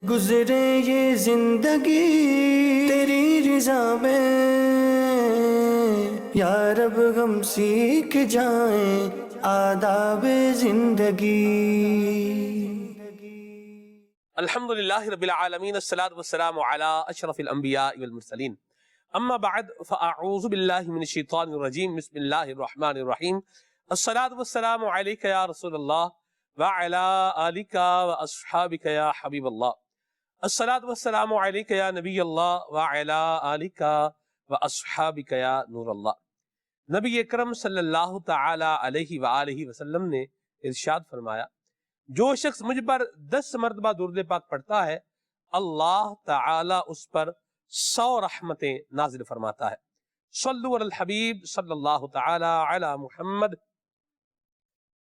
گزرے یہ زندگی تیری رضا میں، یا رب ہم سیکھ جائیں آداب زندگی۔ الحمدللہ رب العالمین، الصلاۃ والسلام علی اشرف الانبیاء والمرسلین، اما بعد فاعوذ باللہ من الشیطان الرجیم، بسم اللہ الرحمن الرحیم، الصلاۃ والسلام علیک یا رسول اللہ وعلی آلک واصحابک یا حبیب اللہ، الصلاۃ والسلام علیک یا نبی اللہ وعلی آلک واصحابک یا نور اللہ۔ نبی اکرم صلی اللہ تعالی علیہ وآلہ وسلم نے ارشاد فرمایا، جو شخص مجھ پر 10 مرتبہ درود پاک پڑھتا ہے، اللہ تعالی اس پر 100 رحمتیں نازل فرماتا ہے۔ صلو علی الحبیب صلی اللہ تعالی علی محمد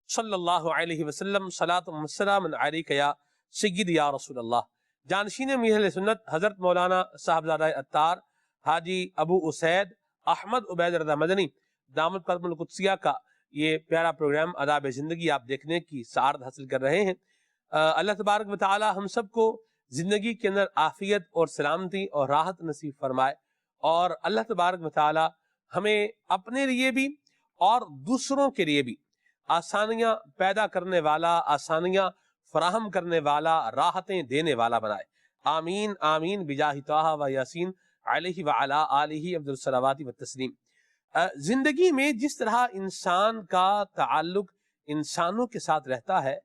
صلی اللہ علیہ وسلم، صلاۃ و سلام علیک یا سید یا رسول اللہ۔ جانشین امیر اہل سنت حضرت مولانا صاحبزادہ عطار حاجی ابو اسید احمد عبید رضا مدنی دامت قدم القدسیہ کا یہ پیارا پروگرام آداب زندگی آپ دیکھنے کی سعادت حاصل کر رہے ہیں۔ اللہ تبارک و تعالی ہم سب کو زندگی کے اندر عافیت اور سلامتی اور راحت نصیب فرمائے، اور اللہ تبارک و تعالی ہمیں اپنے لیے بھی اور دوسروں کے لیے بھی آسانیاں پیدا کرنے والا، آسانیاں فراہم کرنے والا، راحتیں دینے والا بنائے۔ آمین آمین بجاہ طہ و یاسین علیہ وعلی آلہ افضل الصلوات والتسلیم۔ زندگی میں جس طرح انسان کا تعلق انسانوں کے ساتھ رہتا ہے،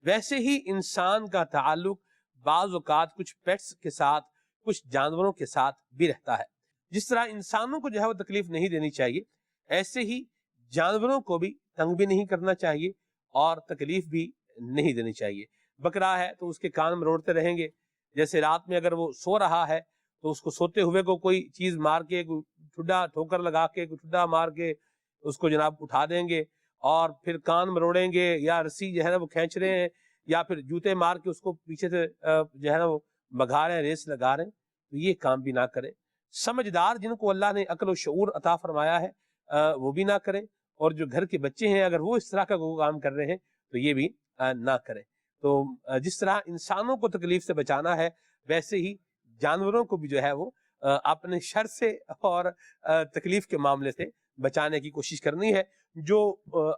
ویسے ہی انسان کا تعلق بعض اوقات کچھ پیٹس کے ساتھ، کچھ جانوروں کے ساتھ بھی رہتا ہے۔ جس طرح انسانوں کو جو ہے وہ تکلیف نہیں دینی چاہیے، ایسے ہی جانوروں کو بھی تنگ بھی نہیں کرنا چاہیے اور تکلیف بھی نہیں دینی چاہیے۔ بکرا ہے تو اس کے کان مروڑتے رہیں گے، جیسے رات میں اگر وہ سو رہا ہے تو اس کو سوتے ہوئے کو کوئی چیز مار کے، کوئی ٹھڈا ٹھوکر لگا کے، کوئی ٹھڈا مار کے اس کو جناب اٹھا دیں گے، اور پھر کان مروڑیں گے، یا رسی جو ہے نا وہ کھینچ رہے ہیں، یا پھر جوتے مار کے اس کو پیچھے سے جو ہے نا وہ بگھا رہے ہیں، ریس لگا رہے ہیں، تو یہ کام بھی نہ کریں۔ سمجھدار جن کو اللہ نے عقل و شعور عطا فرمایا ہے وہ بھی نہ کریں، اور جو گھر کے بچے ہیں اگر وہ اس طرح کا کوئی کام کر رہے ہیں تو یہ بھی نہ کریں۔ تو جس طرح انسانوں کو تکلیف سے بچانا ہے، ویسے ہی جانوروں کو بھی جو ہے وہ اپنے شر سے اور تکلیف کے معاملے سے بچانے کی کوشش کرنی ہے۔ جو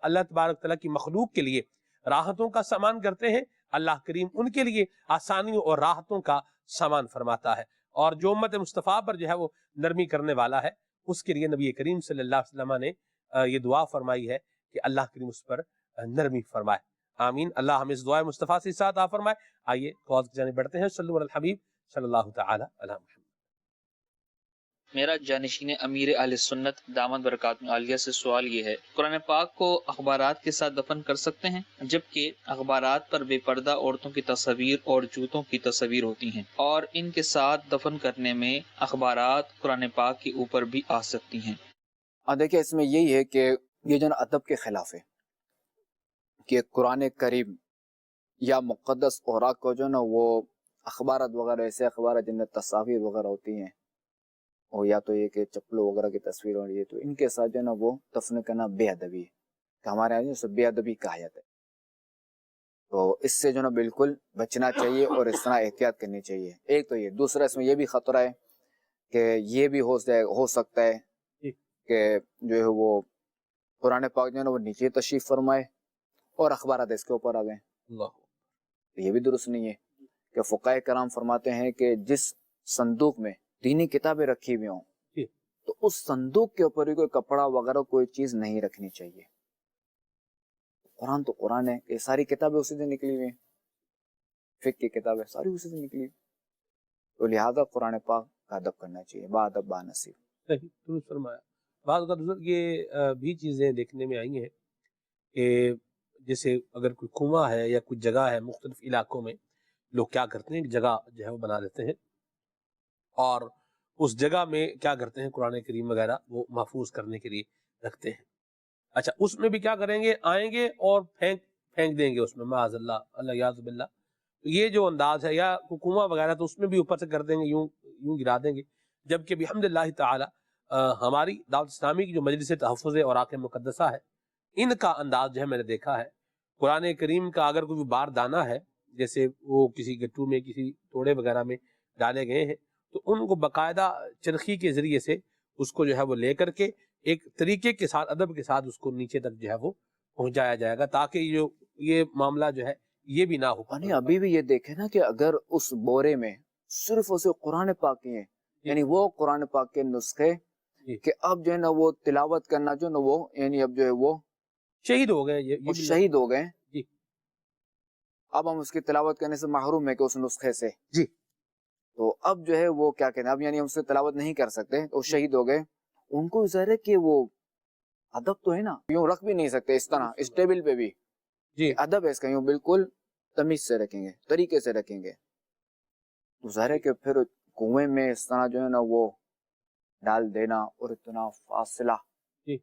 اللہ تبارک تعالیٰ کی مخلوق کے لیے راحتوں کا سامان کرتے ہیں، اللہ کریم ان کے لیے آسانیوں اور راحتوں کا سامان فرماتا ہے، اور جو امت مصطفیٰ پر جو ہے وہ نرمی کرنے والا ہے، اس کے لیے نبی کریم صلی اللہ علیہ وسلم نے یہ دعا فرمائی ہے کہ اللہ کریم اس پر نرمی فرمائے۔ آمین۔ اللہ ہمیں اس دعا مصطفیٰ سے ساتھ عطا فرمائے۔ آئیے دعا کی جانب بڑھتے ہیں۔ صلو علی الحبیب صلی اللہ تعالی علی محمد۔ میرا جانشین امیر اہل سنت دامت برکات عالیہ سے سوال یہ ہے، قرآن پاک کو اخبارات کے ساتھ دفن کر سکتے ہیں؟ جبکہ اخبارات پر بے پردہ عورتوں کی تصاویر اور جوتوں کی تصاویر ہوتی ہیں، اور ان کے ساتھ دفن کرنے میں اخبارات قرآن پاک کے اوپر بھی آ سکتی ہیں۔ دیکھیں، اس میں یہی ہے کہ یہ جو ادب کے خلاف ہے کہ قرآن کریم یا مقدس اوراق کو جو نا وہ اخبارات وغیرہ، ایسے اخبارات جن میں تصاویر وغیرہ ہوتی ہیں، اور یا تو یہ کہ چپلوں وغیرہ کی تصویر ہو رہی ہے، تو ان کے ساتھ جو ہے نا وہ دفن کرنا بے ادبی ہے، کہ ہمارے یہاں اسے بے ادبی کہا جاتا ہے۔ تو اس سے جو نا بالکل بچنا چاہیے اور اس طرح احتیاط کرنی چاہیے۔ ایک تو یہ، دوسرا اس میں یہ بھی خطرہ ہے کہ یہ بھی ہو سکتا ہے کہ جو ہے وہ قرآن پاک جو ہے نا وہ نیچے تشریف فرمائے اور اخبارات اس کے اوپر آ گئے۔ یہ بھی درست نہیں ہے کہ فقہائے کرام فرماتے ہیں کہ جس صندوق میں دینی کتابیں رکھی ہوئی ہوں تو اس صندوق کے اوپر بھی کوئی کپڑا وغیرہ کوئی چیز نہیں رکھنی چاہیے۔ قرآن تو قرآن ہے، یہ ساری کتابیں اسی سے نکلی ہوئی ہیں، فقہ کی کتابیں ساری اسی سے نکلی ہوئی، تو لہذا قرآن پاک کا ادب کرنا چاہیے، با ادب با نصیب۔ صحیح، درست فرمایا۔ بعض اوقات یہ بھی چیزیں دیکھنے میں آئی ہیں کہ جیسے اگر کوئی کنواں ہے یا کوئی جگہ ہے، مختلف علاقوں میں لوگ کیا کرتے ہیں، ایک جگہ جو ہے وہ بنا دیتے ہیں، اور اس جگہ میں کیا کرتے ہیں، قرآن کریم وغیرہ وہ محفوظ کرنے کے لیے رکھتے ہیں۔ اچھا، اس میں بھی کیا کریں گے، آئیں گے اور پھینک دیں گے اس میں، معاذ اللہ، اللہ یعوذ باللہ۔ یہ جو انداز ہے، یا کنواں وغیرہ تو اس میں بھی اوپر سے کر دیں گے، یوں گرا دیں گے، جبکہ بحمداللہ تعالی ہماری دعوت اسلامی کی جو مجلس تحفظ اوراق مقدسہ ہے، ان کا انداز جو ہے میں نے دیکھا ہے، قرآن کریم کا اگر کوئی بار دانہ ہے جیسے وہ کسی گٹو میں کسی توڑے وغیرہ میں ڈالے گئے ہیں تو ان کو باقاعدہ چرخی کے ذریعے سے اس کو جو ہے وہ لے کر کے ایک طریقے کے ساتھ ادب کے ساتھ اس کو نیچے تک جو ہے وہ پہنچایا جائے گا تاکہ یہ معاملہ جو ہے یہ بھی نہ ہو. یعنی ابھی بھی یہ دیکھیں نا کہ اگر اس بورے میں صرف اسے قرآن پاک کے ہیں یعنی وہ قرآن پاک کے نسخے کہ اب جو ہے نا وہ تلاوت کرنا جو نا وہ یعنی اب جو ہے وہ شہید ہو گئے وہ شہید ہو گئے جی. اب ہم اس کی تلاوت کرنے سے محروم ہے کہ اس نسخے سے جی. تو اب جو ہے وہ کیا کہتے ہیں اب یعنی ہم اس سے تلاوت نہیں کر سکتے تو شہید ہو گئے. ان کو ظاہر ہے کہ وہ ادب تو ہے نا یوں رکھ بھی نہیں سکتے اس طرح اس ٹیبل پہ بھی جی. ادب ہے اس کا یوں بالکل تمیز سے رکھیں گے طریقے سے رکھیں گے. تو ظاہر ہے کہ پھر کنویں میں اس طرح جو ہے نا وہ ڈال دینا اور اتنا فاصلہ جی.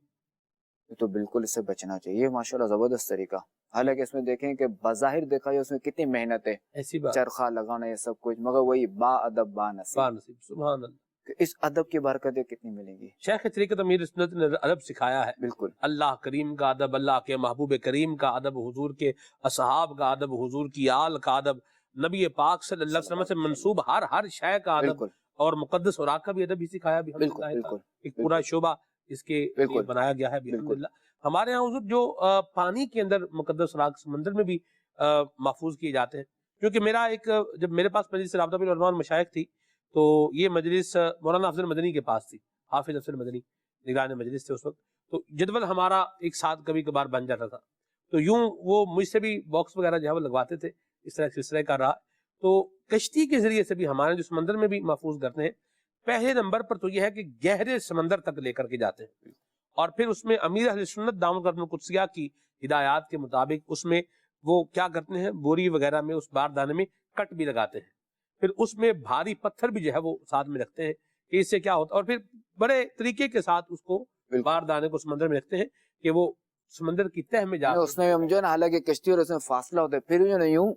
تو بالکل اس سے بچنا چاہیے. ماشاءاللہ زبردست طریقہ. حالانکہ اس میں دیکھیں کہ بظاہر دیکھا جائے اس میں کتنی محنت ہے ایسی بات چرخہ لگانا یہ سب کچھ مگر وہی با ادب با نصیب. سبحان اللہ. کہ اس ادب کی برکتیں کتنی ملیں گی. شیخ طریقت امیر سنت نے ادب سکھایا ہے. بالکل اللہ کریم کا ادب, اللہ کے محبوب کریم کا ادب, حضور کے اصحاب کا ادب, حضور کی آل کا ادب, نبی پاک صلی اللہ علیہ وسلم سے منسوب ہر شے کا ادب بالکل اور مقدس اوراق کا بھی ادب ہی سکھایا بھی. بالکل بالکل ایک پورا شعبہ اس کے لیے بنایا گیا ہے الحمدللہ. ہمارے ہاں حضور جو پانی کے اندر مقدس اوراق سمندر میں بھی محفوظ کیے جاتے ہیں. کیونکہ میرا ایک جب میرے پاس مجلس رابطہ بالعلماء والمشائخ تھی تو یہ مجلس مولانا افضل مدنی کے پاس تھی. حافظ افضل مدنی نگران مجلس تھے اس وقت. تو جدول ہمارا ایک ساتھ کبھی کبھار بن جاتا تھا تو یوں وہ مجھ سے بھی باکس وغیرہ جو ہے وہ لگواتے تھے. اس طرح سلسلہ کا رہا. تو کشتی کے ذریعے سے بھی ہمارے جو سمندر میں بھی محفوظ کرتے ہیں پہلے نمبر پر تو یہ ہے کہ گہرے سمندر تک لے کر کے جاتے ہیں اور پھر اس میں امیر اہل سنت دامت القدسیہ کی ہدایات کے مطابق اس میں وہ کیا کرتے ہیں بوری وغیرہ میں اس باردانے میں کٹ بھی لگاتے ہیں. پھر اس میں بھاری پتھر بھی جو ہے وہ ساتھ میں رکھتے ہیں کہ اس سے کیا ہوتا ہے اور پھر بڑے طریقے کے ساتھ اس کو باردانے کو سمندر میں رکھتے ہیں کہ وہ سمندر کی تہ میں جا اس میں ہم جو ہے نا حالانکہ کشتی اور اس میں فاصلہ ہوتا ہے پھر جو نہیں ہوں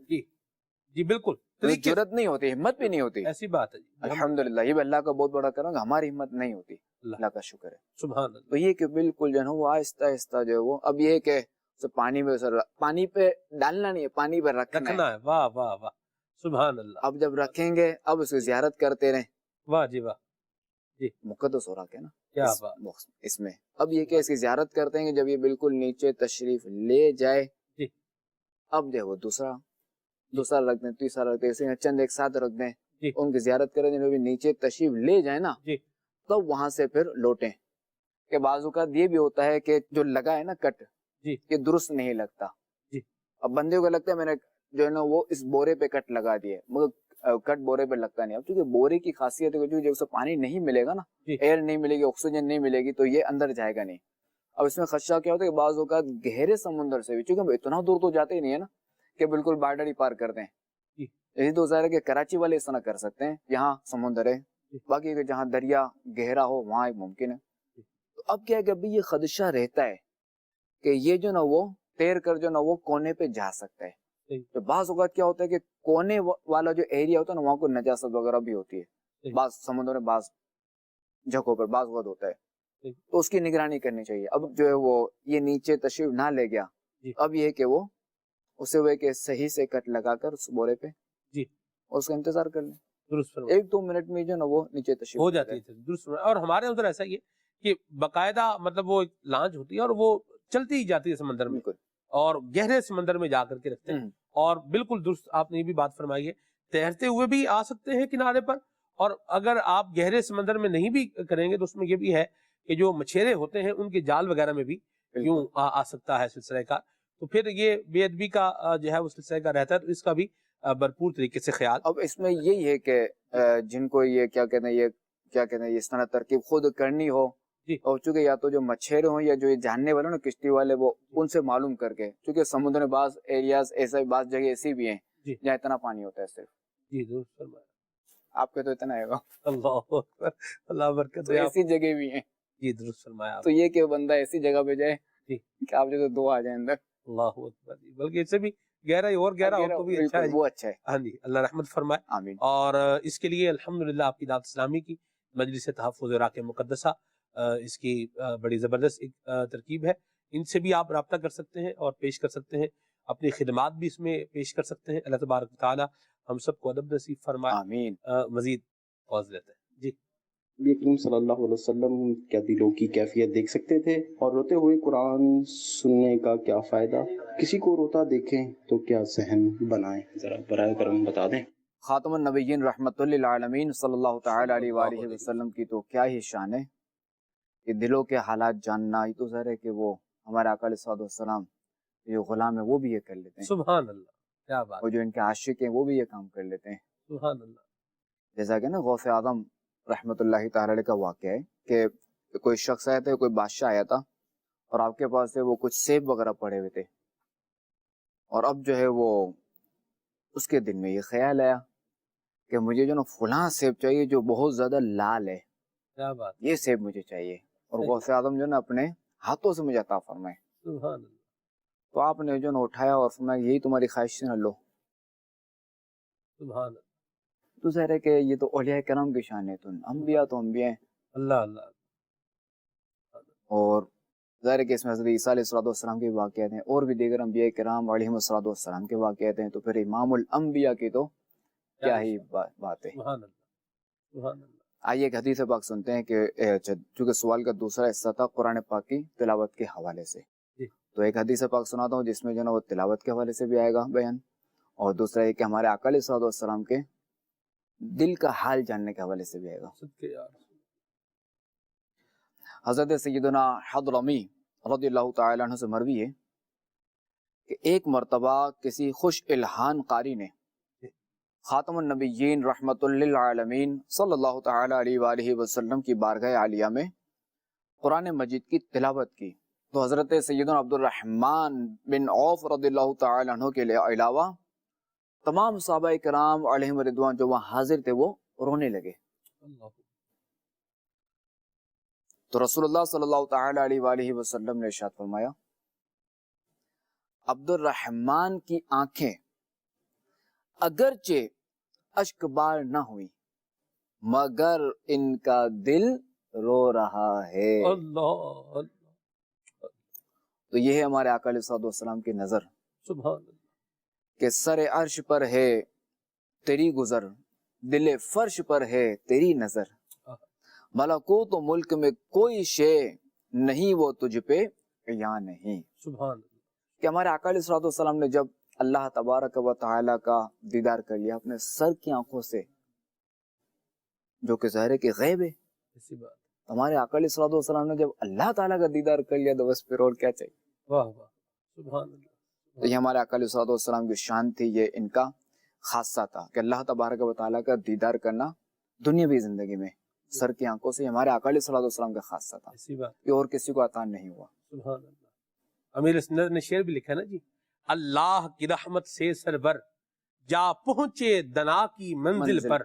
جی بالکل ضرورت نہیں ہوتی ہمت بھی نہیں ہوتی. ایسی بات ہے جی. الحمدللہ یہ بھی اللہ کا بہت بڑا کرم ہے ہماری ہمت نہیں ہوتی. اللہ کا شکر ہے. سبحان اللہ. تو یہ کہ بالکل جو ہے وہ آہستہ آہستہ جو ہے وہ اب یہ کہ پانی میں پانی پہ ڈالنا نہیں ہے پانی پہ رکھنا ہے. واہ واہ واہ سبحان اللہ. اب جب رکھیں گے اب اس کی زیارت کرتے رہیں. واہ جی واہ جی مقدس ہو رہا ہے نا کیا اس میں. اب یہ کہ اس کی زیارت کرتے ہیں کہ جب یہ بالکل نیچے تشریف لے جائے جی اب جو ہے وہ دوسرا رکھ دیں تیسرا رکھ دیں چند ایک ساتھ رکھ دیں جی. ان کی زیارت کریں جب نیچے تشریف لے جائیں نا جی تب وہاں سے پھر لوٹیں. کہ بعض اوقات یہ بھی ہوتا ہے کہ جو لگا ہے نا کٹ جی یہ درست نہیں لگتا. جی اب بندے کو لگتا ہے میں نے جو ہے نا وہ اس بورے پہ کٹ لگا دیے مگر کٹ بورے پہ لگتا نہیں. اب چونکہ بورے کی خاصیت ہے جب اسے پانی نہیں ملے گا نا ایئر نہیں ملے گی آکسیجن نہیں ملے گی تو یہ اندر جائے گا نہیں. اب اس میں خدشہ کیا ہوتا ہے کہ بعض اوقات گہرے سمندر سے بھی چونکہ ہم اتنا دور تو جاتے ہی نہیں ہے نا کہ بالکل بارڈر ہی پار کر دیں. یہی تو ظاہر ہے کہ کراچی والے اس طرح کر سکتے ہیں یہاں سمندر ہے باقی جہاں دریا گہرا ہو وہاں ممکن ہے. تو اب کیا ہے کہ ابھی یہ خدشہ رہتا ہے کہ یہ جو نا وہ تیر کر جو نا وہ کونے پہ جا سکتا ہے. تو بعض اوقات کیا ہوتا ہے کہ کونے والا جو ایریا ہوتا ہے نا وہاں کو نجاست وغیرہ بھی ہوتی ہے بعض سمندر میں بعض جگہوں پر بعض وقت ہوتا ہے تو اس کی نگرانی کرنی چاہیے. اب جو ہے وہ یہ نیچے تشریف نہ لے گیا اب یہ ہے کہ وہ اسے وہ کہ صحیح سے کٹ لگا کر اس بورے پہ جی اور اس کا انتظار کر لیں. درست 1-2 منٹ میں جو نا وہ نیچے تشریف ہو جاتی ہے درست. اور ہمارے ادھر ایسا ہی ہے کہ باقاعدہ مطلب وہ ایک لانچ ہوتی ہے اور وہ چلتی ہی جاتی ہے سمندر میں اور گہرے سمندر میں جا کر کے رکھتے ہیں. اور بالکل درست آپ نے یہ بھی بات فرمائی ہے تیرتے ہوئے بھی آ سکتے ہیں کنارے پر اور اگر آپ گہرے سمندر میں نہیں بھی کریں گے تو اس میں یہ بھی ہے کہ جو مچھیرے ہوتے ہیں ان کے جال وغیرہ میں بھی یوں آ سکتا ہے سلسلے کا. تو پھر یہ بے ادبی کا جو ہے وہ سلسلے کا رہتا ہے تو اس کا بھی بھرپور طریقے سے خیال. اب اس میں یہی ہے کہ جن کو یہ کیا کہتے ہیں اس طرح ترکیب خود کرنی ہو اور چونکہ یا تو جو مچھیرے ہوں یا جو یہ جاننے والے نا کشتی والے وہ ان سے معلوم کر کے چونکہ سمندر میں بعض ایریاز ایسے بعض جگہ ایسی بھی ہیں جہاں اتنا پانی ہوتا ہے صرف. جی درست فرمایا. آپ کے تو اتنا ہے گا اللہ اکبر اللہ برکت دے. ایسی جگہ بھی ہیں جی درست فرمایا. تو یہ کہ بندہ ایسی جگہ پہ جائے جی کہ آپ جو دو آ جائیں اندر. اللہ اکبر. بلکہ اس سے بھی گہرا اور گہرا ہو تو بھی اچھا ہے. وہ اچھا ہے. ہاں جی اللہ رحمت فرمائے. آمین. اور اس کے لیے الحمدللہ آپ کی دعوت اسلامی کی مجلس تحفظ عراق مقدسہ اس کی بڑی زبردست ایک ترکیب ہے. ان سے بھی آپ رابطہ کر سکتے ہیں اور پیش کر سکتے ہیں اپنی خدمات بھی اس میں پیش کر سکتے ہیں. اللہ تبارک و تعالی ہم سب کو ادب نصیب فرمائے. آمین. مزید پاز لیتے ہیں جی. نبی کریم صلی اللہ علیہ وسلم کیا دلوں کی کیفیت دیکھ سکتے تھے؟ اور روتے ہوئے قرآن سننے کا کیا فائدہ؟ کسی کو روتا دیکھیں تو کیا ذہن بنائیں؟ ذرا برائے کرم بتا دیں. خاتم النبیین رحمت للعالمین صلی اللہ تعالی علیہ وآلہ وسلم کی تو کیا ہی شان ہے کہ دلوں کے حالات جاننا. یہ تو ظاہر ہے کہ وہ ہمارے آقا علیہ الصلوۃ والسلام جو غلام ہے وہ بھی یہ کر لیتے ہیں. سبحان اللہ، کیا بات. اور جو ان کے عاشق ہیں وہ بھی یہ کام کر لیتے ہیں. سبحان اللہ. جیسا کہ نا غوث اعظم رحمت اللہ تعالی علیہ کا واقعہ ہے کہ کوئی شخص آیا تھا، کوئی بادشاہ آیا تھا اور آپ کے پاس سے وہ کچھ سیب وغیرہ پڑے ہوئے تھے. اور اب جو ہے وہ اس کے دل میں یہ خیال آیا کہ مجھے جو نا فلاں سیب چاہیے جو بہت زیادہ لال ہے، کیا بات. یہ سیب مجھے چاہیے. اور غوث اعظم جو نا اپنے ہاتھوں سے مجھے عطا فرمائے. سبحان اللہ. تو آپ نے جو نا اٹھایا اور فرمایا یہی تمہاری خواہش نہ لو. سبحان اللہ. تو ظاہر ہے کہ یہ تو اولیاء کرام کی شان ہے. تو انبیاء تو انبیاء ہیں. اللہ اللہ. اور ظاہر ہے کہ اس میں حضرت عیسیٰ علیہ السلام کے واقعات ہیں اور بھی دیگر انبیاء کرام علیہم السلام کے واقعات ہیں. تو پھر امام الانبیاء کی تو کیا ہی بات ہے. سبحان اللہ. سبحان اللہ. آئیے ایک حدیث پاک سنتے ہیں کہ چونکہ سوال کا دوسرا حصہ تھا قرآن پاک کی تلاوت کے حوالے سے، تو ایک حدیث پاک سناتا ہوں جس میں جو نا وہ تلاوت کے حوالے سے بھی آئے گا بیان، اور دوسرا یہ کہ ہمارے آقا علیہ السلام کے دل کا حال جاننے کے حوالے سے بھی آئے گا. حضرت سیدنا حضرمی رضی اللہ تعالی عنہ سے مروی ہے کہ ایک مرتبہ کسی خوش الحان قاری نے خاتم النبیین رحمت للعالمین صلی اللہ تعالی علیہ وآلہ وسلم کی بارگاہ عالیہ میں قرآن مجید کی تلاوت کی. تو حضرت سیدنا عبد الرحمن بن عوف رضی اللہ تعالی عنہ کے علاوہ تمام صحابہ کرام علیہم رضوان جو وہاں حاضر تھے وہ رونے لگے. تو رسول اللہ صلی اللہ تعالی علیہ وآلہ وسلم نے ارشاد فرمایا عبد الرحمن کی آنکھیں اگرچہ اشک بار نہ ہوئی مگر ان کا دل رو رہا ہے. اللہ. تو یہ ہے ہمارے آقا علیہ السلام کی نظر. سبحان اللہ. کہ سر عرش پر ہے تیری گزر، دل فرش پر ہے تیری نظر، ملکوت و ملک میں کوئی شے نہیں وہ تجھ پہ یا نہیں. سبحان اللہ. کہ ہمارے آقا علیہ السلام نے جب اللہ تبارک و تعالی کا دیدار کر لیا اپنے سر کی آنکھوں سے، جو کہ ظاہر ہے کہ غیب ہے، اسی بات. ہمارے آقا علیہ السلام نے جب اللہ تعالیٰ کا دیدار کر لیا تو بس پھر اور کیا چاہیے. واہ واہ. سبحان اللہ. تو یہ ہمارے آقا علیہ السلام کی شان تھی، یہ ان کا خاصہ تھا کہ اللہ تبارک و تعالیٰ کا دیدار کرنا دنیاوی زندگی میں سر کی آنکھوں سے ہمارے آقا علیہ السلام کا خاصہ تھا. اسی بات. یہ اور کسی کو عطا نہیں ہوا. سبحان اللہ. امیر سنت نے شعر بھی لکھا نا جی، اللہ کی رحمت سے سربر جا پہنچے دنا کی منزل پر،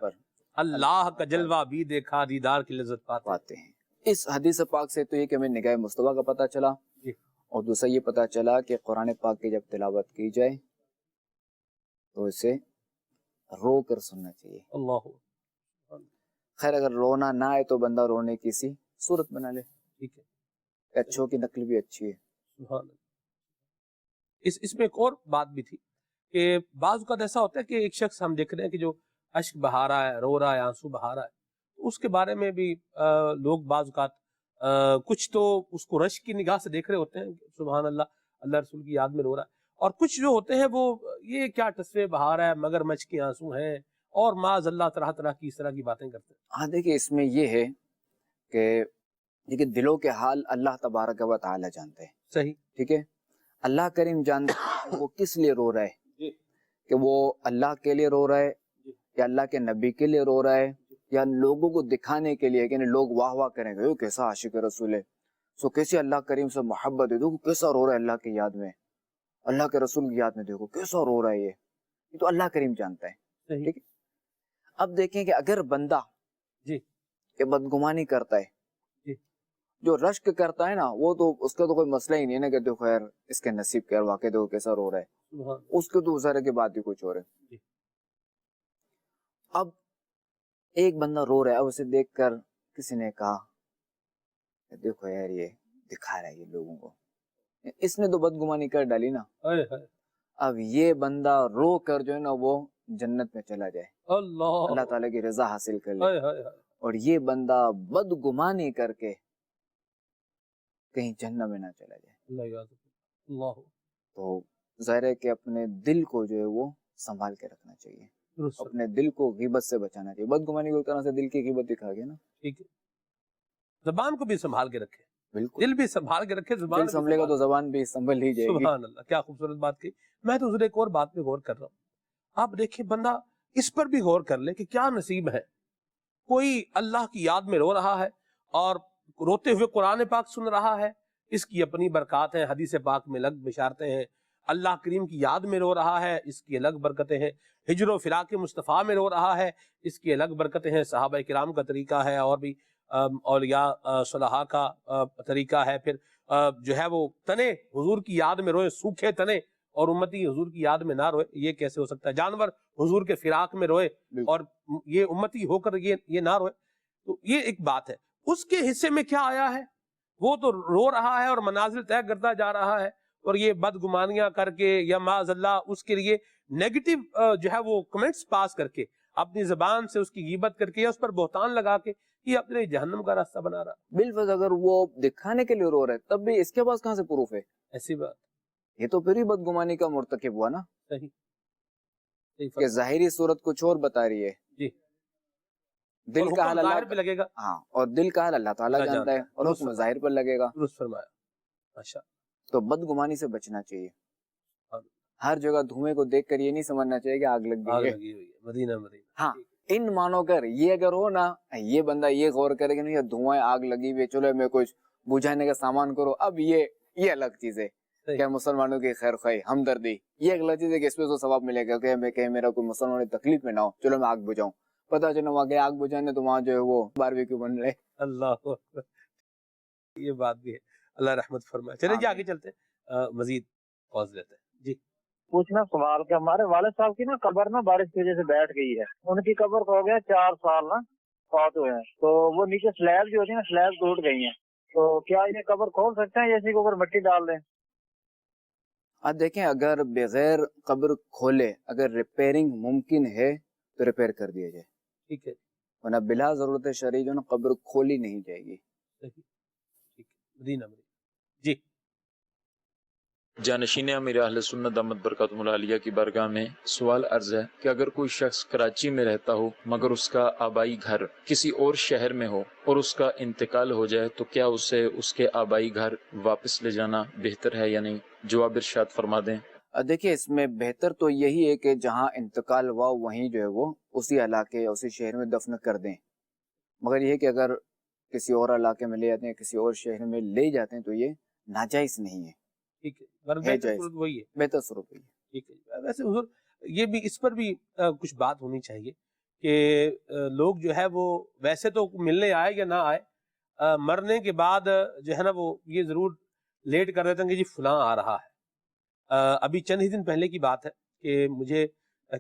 اللہ کا جلوہ بھی دیکھا دیدار کی لذت پاتے ہیں. اس حدیث پاک سے تو یہ کہ ہمیں نگاہ مصطفیٰ کا پتہ چلا، اور دوسرا یہ پتہ چلا کہ قرآن پاک کی جب تلاوت کی جائے تو اسے رو کر سننا چاہیے. اللہ. خیر اگر رونا نہ آئے تو بندہ رونے کی سی صورت بنا لے. ٹھیک ہے. اچھوں کی نقل بھی اچھی ہے. سبحان اللہ. اس میں ایک اور بات بھی تھی کہ بعض اوقات ایسا ہوتا ہے کہ ایک شخص ہم دیکھ رہے ہیں کہ جو اشک بہا رہا ہے، رو رہا ہے، آنسو بہا رہا ہے، اس کے بارے میں بھی لوگ بعض اوقات کچھ تو اس کو رشک کی نگاہ سے دیکھ رہے ہوتے ہیں، سبحان اللہ، اللہ رسول کی یاد میں رو رہا ہے، اور کچھ جو ہوتے ہیں وہ یہ کیا تصویر بہا رہا ہے، مگر مچھ کے آنسو ہیں، اور معاذ اللہ طرح طرح کی اس طرح کی باتیں کرتے ہیں. ہاں دیکھیں اس میں یہ ہے کہ دیکھیں دلوں کے حال اللہ تبارک و تعالی جانتے ہیں. صحیح. ٹھیک ہے. اللہ کریم جانتے ہیں وہ کس لیے رو رہا ہے، کہ وہ اللہ کے لیے رو رہا ہے یا اللہ کے نبی کے لیے رو رہا ہے یا لوگوں کو دکھانے کے لیے کہ لوگ واہ واہ کریں گے کیسا عاشق رسول ہے، سو کیسے اللہ کریم سے محبت ہے، دیکھو کیسا رو رہا ہے اللہ کی یاد میں، اللہ کے رسول کی یاد میں دیکھو کیسا رو رہا ہے. یہ تو اللہ کریم جانتا ہے. ٹھیک ہے. اب دیکھیں کہ اگر بندہ کہ بدگمانی کرتا ہے، جو رشک کرتا ہے نا وہ تو اس کا تو کوئی مسئلہ ہی نہیں ہے نا کہ دیکھو خیر اس کے نصیب کے واقع دیکھو کیسا رو رہا ہے، اس کے تو ظاہر کی بات ہی کچھ اور ہے. اب ایک بندہ رو رہا ہے، اب اسے دیکھ کر کسی نے کہا دیکھو یار یہ دکھا رہا ہے یہ لوگوں کو، اس نے تو بدگمانی کر ڈالی نا. اب یہ بندہ رو کر جو ہے نا وہ جنت میں چلا جائے، اللہ اللہ تعالیٰ کی رضا حاصل کر لے، ہائے ہائے ہائے، اور یہ بندہ بدگمانی کر کے کہیں جہنم میں نہ چلا جائے، اللہ یاد رکھے، اللہ تو ظاہر ہے کہ اپنے دل کو جو ہے وہ سنبھال کے رکھنا چاہیے، درست، اپنے دل کو غیبت سے بچانا چاہیے۔ بدگمانی کو ایک طرح سے دل کی غیبت دکھا گیا نا، ٹھیک ہے، زبان کو بھی سنبھال کے رکھے، بالکل، دل بھی سنبھال کے رکھے، زبان دل بھی سنبھلے گا سنبھال، تو زبان بھی سنبھل ہی جائے گی۔ سبحان اللہ، کیا خوبصورت بات کی۔ میں تو حضور ایک اور بات پہ غور کر رہا ہوں، آپ دیکھیں بندہ اس پر بھی غور کر لے کہ کیا نصیب ہے، کوئی اللہ کی یاد میں رو رہا ہے اور روتے ہوئے قرآن پاک سن رہا ہے، اس کی اپنی برکات ہیں، حدیث پاک میں الگ بشارتیں ہیں، اللہ کریم کی یاد میں رو رہا ہے، اس کی الگ برکتیں ہیں، ہجر و فراق مصطفیٰ میں رو رہا ہے، اس کی الگ برکتیں ہیں، صحابہ کرام کا طریقہ ہے، اور بھی اولیاء صلحاء کا طریقہ ہے، پھر جو ہے وہ تنے حضور کی یاد میں روئے، سوکھے تنے، اور امتی حضور کی یاد میں نہ روئے، یہ کیسے ہو سکتا ہے؟ جانور حضور کے فراق میں روئے اور یہ امتی ہو کر یہ نہ روئے، تو یہ ایک بات ہے۔ اس کے حصے میں کیا آیا ہے؟ وہ تو رو رہا ہے اور منازل طے کرتا جا رہا ہے، اور یہ بدگمانیاں کر کے یا معاذ اللہ اس کے لیے نیگیٹو جو ہے وہ کمنٹس پاس کر کے، اپنی زبان سے اس کی غیبت کر کے یا اس پر بہتان لگا کے، یہ اپنے جہنم کا راستہ بنا رہا۔ بالفرض اگر وہ دکھانے کے لیے رو رہے تب بھی اس کے پاس کہاں سے پروف ہے؟ ایسی بات، یہ تو پھر ہی بدگمانی کا مرتکب ہوا نا، صحیح صحیح کہ فرمایا۔ ظاہری صورت کچھ اور بتا رہی ہے، جی، دل اور کا حکم حال ظاہر اللہ، پہ لگے گا، ہاں، اور دل کا حال اللہ تعالیٰ اللہ جانتا ہے، اور درست حکم فرمایا، ظاہر پر لگے گا، درست فرمایا، ماشاء تو بدگمانی سے بچنا چاہیے۔ ہاں۔ ہر جگہ دھوئیں کو دیکھ کر یہ نہیں سمجھنا چاہیے کہ آگ لگ آگ گئی ہے، لگی ہوئی ہے، مدینہ مدینہ، ہاں، ان مانو کر یہ اگر ہو نا، یہ بندہ یہ غور کرے کہ نہیں یہ دھوئیں آگ لگی ہوئی ہے، چلو میں کچھ بجھانے کا سامان کرو، اب یہ الگ چیز ہے صحیح، کہ مسلمانوں کی خیر خواہی، ہمدردی، یہ ایک الگ چیز ہے کہ اس پہ تو ثواب ملے گا کہ میرا کوئی مسلمان تکلیف میں نہ ہو، چلو میں آگ بجھاؤں، پتا چلو وہاں گئے آگ بجھانے تو وہاں جو ہے وہ باربیکیو بن رہے۔ اللہ اکبر، یہ بات بھی ہے، اللہ رحمت فرمائے۔ چلیں جی آگے چلتے ہیں، مزید پاز لیتے ہیں جی۔ پوچھنا سوال کہ ہمارے والد صاحب کی نا قبر نا بارش کی وجہ سے بیٹھ گئی ہے، ان کی قبر کو ہو گیا 4 سال نا فوت ہوئے ہیں، تو وہ نیچے سلیب جو ہوتی ہے نا سلیب ٹوٹ گئی ہیں، تو کیا یہ قبر کھول سکتے ہیں یا اسی کے اوپر مٹی ڈال دیں؟ اب دیکھیں اگر بغیر قبر کھولے اگر ریپیرنگ ممکن ہے تو ریپیئر کر دیا جائے، ٹھیک ہے، ورنہ بلا ضرورت شرعی جو نا قبر کھولی نہیں جائے گی۔ صحیح، ٹھیک ہے، مدینہ مدینہ، جی۔ جانشین امیر اہل سنت دامت برکاتہم العالیہ کی بارگاہ میں سوال عرض ہے کہ اگر کوئی شخص کراچی میں رہتا ہو مگر اس کا آبائی گھر کسی اور شہر میں ہو اور اس کا انتقال ہو جائے تو کیا اسے اس کے آبائی گھر واپس لے جانا بہتر ہے یا نہیں؟ جواب ارشاد فرما دیں۔ دیکھیں اس میں بہتر تو یہی ہے کہ جہاں انتقال ہوا وہیں جو ہے وہ اسی علاقے یا اسی شہر میں دفن کر دیں، مگر یہ کہ اگر کسی اور علاقے میں لے جاتے ہیں کسی اور شہر میں لے جاتے ہیں تو یہ ناجائز نہیں ہے، ٹھیک ہے، ورنہ ہے بہتر جائز، صورت وہی ہے، بہتر صورت وہی ہے۔ ٹھیک ہے۔ ویسے حضور یہ بھی اس پر بھی کچھ بات ہونی چاہیے کہ لوگ جو ہے وہ ویسے تو ملنے آئے یا نہ آئے، مرنے کے بعد جو ہے نا وہ یہ ضرور لیٹ کر دیتے ہیں کہ جی فلاں آ رہا ہے۔ ابھی چند ہی دن پہلے کی بات ہے کہ مجھے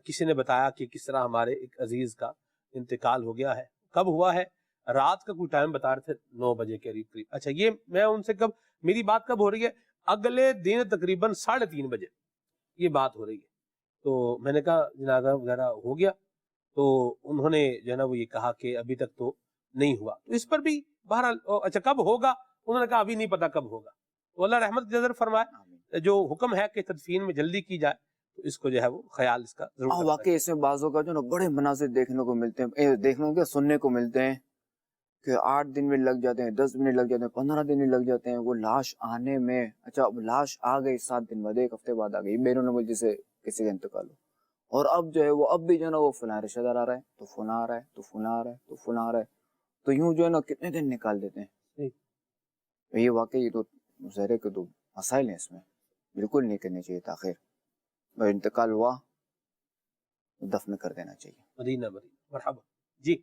کسی نے بتایا کہ کس طرح ہمارے ایک عزیز کا انتقال ہو گیا ہے۔ کب ہوا ہے؟ رات کا کوئی ٹائم بتا رہے تھے 9 بجے کے قریب۔ اچھا یہ میں ان سے کب میری بات کب ہو رہی ہے؟ اگلے دن تقریباً 3:30 بجے یہ بات ہو رہی ہے۔ تو میں نے کہا جنازہ وغیرہ ہو گیا؟ تو انہوں نے جو ہے نا وہ یہ کہا کہ ابھی تک تو نہیں ہوا۔ تو اس پر بھی بہرحال اچھا کب ہوگا؟ انہوں نے کہا ابھی نہیں پتا کب ہوگا۔ تو اللہ رحمت نظر فرمائے، جو حکم ہے کہ تدفین میں جلدی کی جائے تو اس کو جو ہے وہ خیال اس کا ضرور کرنا واقعی اس میں بعضوں کا جو نا بڑے مناظر دیکھنے کو ملتے ہیں، دیکھنے کو سننے کو ملتے ہیں کہ 8 دن میں لگ جاتے ہیں، 10 منٹ لگ جاتے ہیں، 15 دن میں لگ جاتے ہیں وہ لاش آنے میں۔ اچھا اب لاش آ گئی 7 دن بعد، 1 ہفتے بعد آ گئی بیرون ملک سے کسی کا انتقال ہو، اور اب جو ہے وہ اب بھی جو ہے نا وہ فلاں رشتہ دار آ رہا ہے تو فلاں آ رہا ہے تو فلاں آ رہا ہے تو فلاں آ رہا ہے، تو یوں جو ہے نا کتنے دن نکال دیتے ہیں۔ یہ واقعی تو ظاہر کے 2 مسائل ہیں اس میں، بالکل نہیں کرنی چاہیے تاخیر، اور انتقال ہوا دفن کر دینا چاہیے۔ مدینہ مدینہ، مرحبا جی۔